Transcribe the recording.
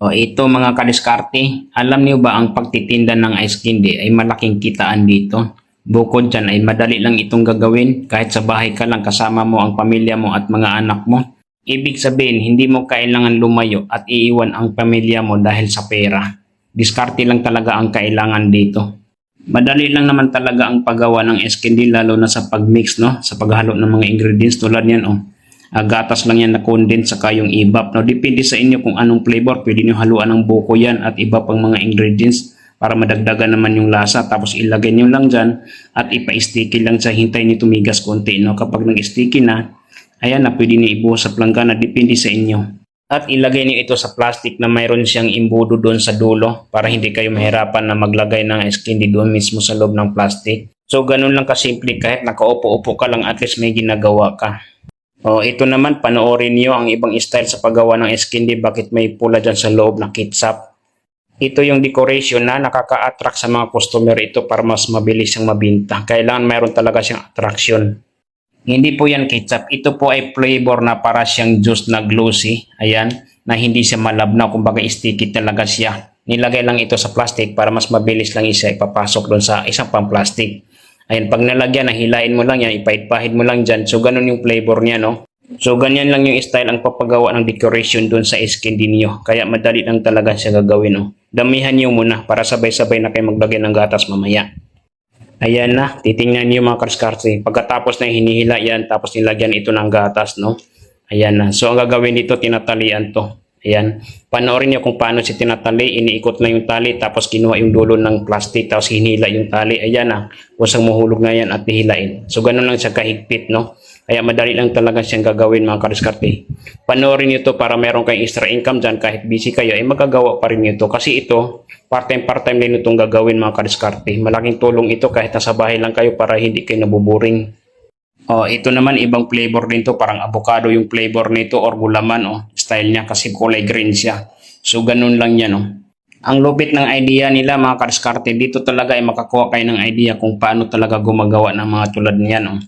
O ito mga kadiskarte, alam niyo ba ang pagtitinda ng ice candy ay malaking kitaan dito? Bukod dyan ay madali lang itong gagawin kahit sa bahay ka lang kasama mo ang pamilya mo at mga anak mo. Ibig sabihin, hindi mo kailangan lumayo at iiwan ang pamilya mo dahil sa pera. Diskarte lang talaga ang kailangan dito. Madali lang naman talaga ang paggawa ng ice candy lalo na sa pagmix, no? Sa paghalo ng mga ingredients tulad yan, oh. Gatas lang yan na condense saka yung ibap. No? Depende sa inyo kung anong flavor. Pwede nyo haluan ng buko yan at iba pang mga ingredients para madagdagan naman yung lasa. Tapos ilagay nyo lang dyan at ipa-sticky lang sa hintay nyo tumigas konti. No? Kapag nag-sticky na, ayan na, pwede nyo ibuhos sa planggana. Depende sa inyo. At ilagay nyo ito sa plastic na mayroon siyang imbudo doon sa dulo para hindi kayo mahirapan na maglagay ng ice candy doon mismo sa loob ng plastic. So ganun lang kasimple, kahit nakaupo-upo ka lang at least may ginagawa ka. O ito naman, panoorin niyo ang ibang style sa paggawa ng ice candy. Bakit may pula dyan sa loob na ketchup. Ito yung decoration na nakaka-attract sa mga customer ito para mas mabilis siyang mabinta. Kailangan mayroon talaga siyang attraction. Hindi po yan ketchup. Ito po ay flavor na para siyang juice na glossy. Ayan, na hindi siya malabnaw. Kumbaga sticky talaga siya. Nilagay lang ito sa plastic para mas mabilis lang siya ipapasok doon sa isang pang plastic. Ayan, pag nalagyan, nahilain mo lang yan, ipahid-pahid mo lang dyan. So, ganun yung flavor niya, no? So, ganyan lang yung style ang papagawa ng decoration doon sa ice candy niyo. Kaya madali lang talaga siya gagawin, no? Damihan niyo muna para sabay-sabay na kayo maglagay ng gatas mamaya. Ayan na, titingnan niyo mga kadiskarte. Pagkatapos na hinihila yan, tapos nilagyan ito ng gatas, no? Ayan na. So, ang gagawin dito, tinatalian to. Ayan. Panoorin niyo kung paano si tinatali. Iniikot na yung tali tapos kinuha yung dulo ng plastic tapos hinila yung tali. Ayan na. Kusang mahulog na yan at hihilain. So ganun lang siya kahigpit, no? Kaya madali lang talaga siyang gagawin mga kadiskarte. Panoorin niyo to para meron kayong extra income dyan. Kahit busy kayo ay magagawa pa rin niyo to. Kasi ito, part-time din itong gagawin mga kadiskarte. Malaking tulong ito kahit nasa bahay lang kayo para hindi kayo nabuboring. Oh, ito naman ibang flavor din to, parang avocado yung flavor nito or gulaman, oh. Style niya kasi kulay green siya. So ganun lang yan, oh. Ang lupit ng idea nila mga kadiskarte, dito talaga ay makakuha kayo ng idea kung paano talaga gumagawa ng mga tulad niyan, oh.